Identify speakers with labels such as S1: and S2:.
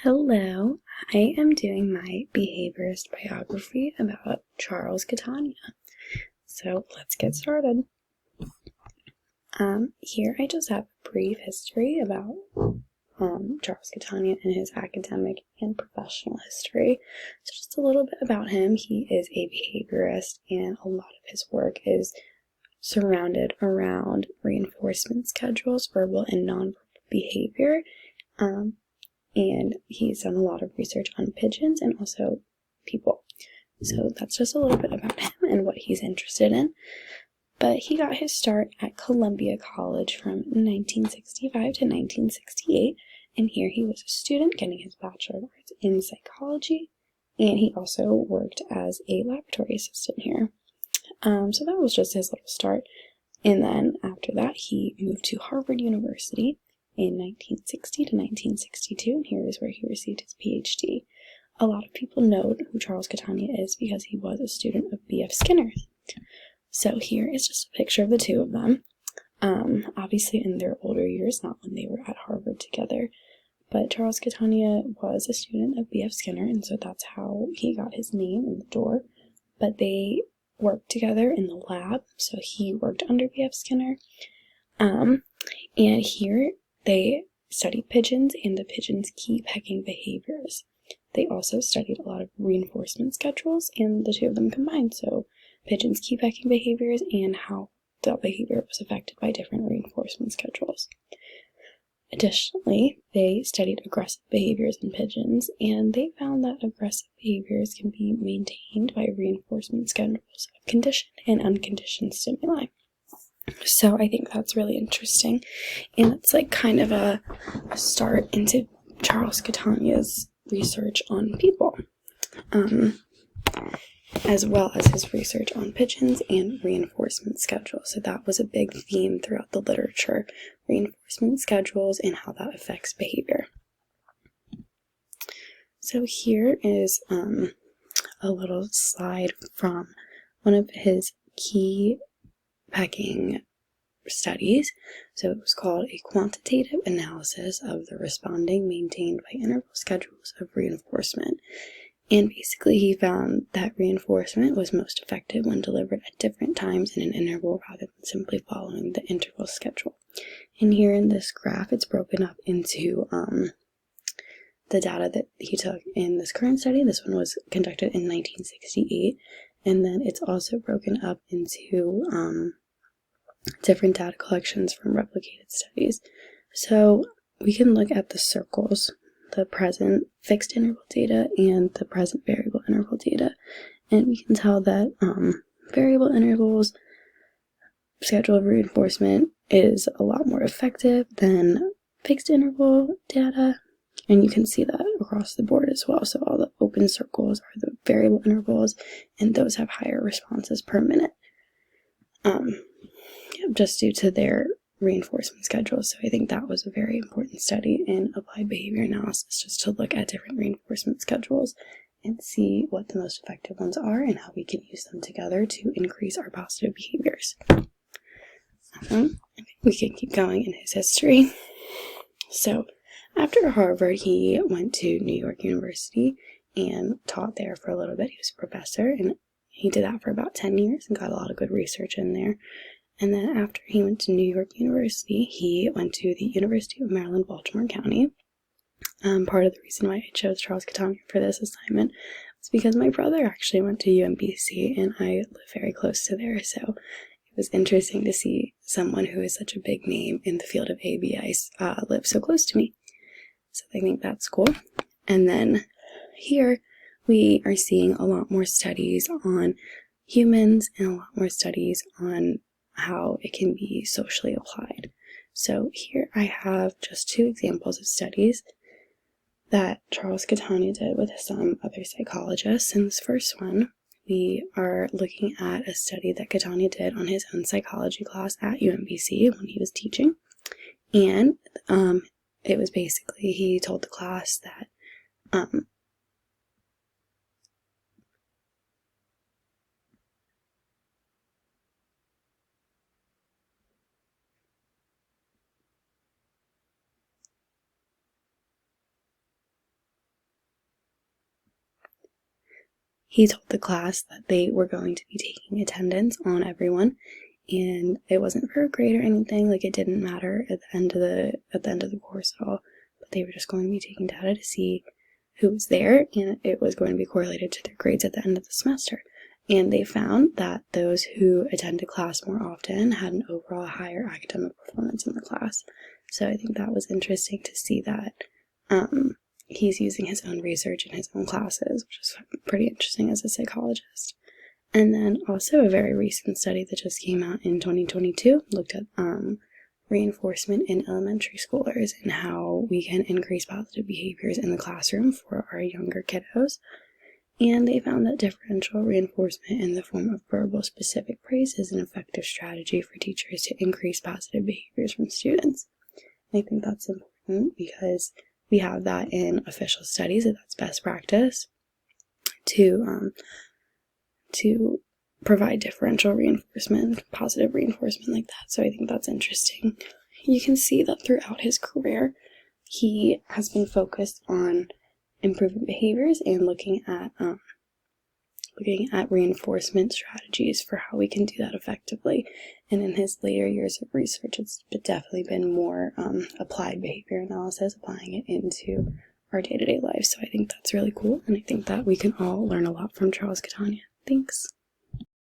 S1: Hello, I am doing my behaviorist biography about Charles Catania. So let's get started. Here I just have a brief history about Charles Catania and his academic and professional history. So just a little bit about him. He is a behaviorist, and a lot of his work is surrounded around reinforcement schedules, verbal and nonverbal behavior. And he's done a lot of research on pigeons and also people. So that's just a little bit about him and what he's interested in. But he got his start at Columbia College from 1965 to 1968, and here he was a student getting his Bachelor of Arts in Psychology, and he also worked as a laboratory assistant here. So that was just his little start, and then after that he moved to Harvard University in 1960 to 1962, and here is where he received his PhD. A lot of people know who Charles Catania is because he was a student of B.F. Skinner. So here is just a picture of the two of them, obviously in their older years, not when they were at Harvard together, but Charles Catania was a student of B.F. Skinner, and so that's how he got his name in the door. But they worked together in the lab, so he worked under B.F. Skinner, and here they studied pigeons and the pigeons' key pecking behaviors. They also studied a lot of reinforcement schedules, and the two of them combined, so pigeons' key pecking behaviors and how that behavior was affected by different reinforcement schedules. Additionally, they studied aggressive behaviors in pigeons, and they found that aggressive behaviors can be maintained by reinforcement schedules of conditioned and unconditioned stimuli. So I think that's really interesting, and it's like kind of a start into Charles Catania's research on people, as well as his research on pigeons and reinforcement schedules. So that was a big theme throughout the literature, reinforcement schedules and how that affects behavior. So here is a little slide from one of his key pecking studies. So it was called a quantitative analysis of the responding maintained by interval schedules of reinforcement. And basically he found that reinforcement was most effective when delivered at different times in an interval rather than simply following the interval schedule. And here in this graph, it's broken up into the data that he took in this current study. This one was conducted in 1968. And then it's also broken up into different data collections from replicated studies. So we can look at the circles, the present fixed interval data and the present variable interval data, and we can tell that variable intervals schedule of reinforcement is a lot more effective than fixed interval data, and you can see that across the board as well. So all the open circles are the variable intervals, and those have higher responses per minute, just due to their reinforcement schedules. So I think that was a very important study in applied behavior analysis, just to look at different reinforcement schedules and see what the most effective ones are and how we can use them together to increase our positive behaviors. I think we can keep going in his history. So after Harvard, he went to New York University and taught there for a little bit. He was a professor, and he did that for about 10 years and got a lot of good research in there. And then after he went to New York University, he went to the University of Maryland, Baltimore County. Part of the reason why I chose Charles Catania for this assignment was because my brother actually went to UMBC, and I live very close to there, so it was interesting to see someone who is such a big name in the field of ABI live so close to me. So I think that's cool. And then here we are seeing a lot more studies on humans and a lot more studies on how it can be socially applied. So here I have just two examples of studies that Charles Catania did with some other psychologists. In this first one, we are looking at a study that Catania did on his own psychology class at UMBC when he was teaching. And it was basically, he told the class that he told the class that they were going to be taking attendance on everyone, and it wasn't for a grade or anything. Like, it didn't matter at the end of the course at all, but they were just going to be taking data to see who was there, and it was going to be correlated to their grades at the end of the semester. And they found that those who attended class more often had an overall higher academic performance in the class. So I think that was interesting to see that he's using his own research in his own classes, which is pretty interesting as a psychologist. And then also a very recent study that just came out in 2022 looked at reinforcement in elementary schoolers and how we can increase positive behaviors in the classroom for our younger kiddos. And they found that differential reinforcement in the form of verbal specific praise is an effective strategy for teachers to increase positive behaviors from students. And I think that's important because we have that in official studies, that that's best practice to provide differential reinforcement, positive reinforcement like that. So I think that's interesting. You can see that throughout his career, he has been focused on improving behaviors and looking at reinforcement strategies for how we can do that effectively. And in his later years of research, it's definitely been more applied behavior analysis, applying it into our day-to-day life. So I think that's really cool, and I think that we can all learn a lot from Charles Catania. Thanks.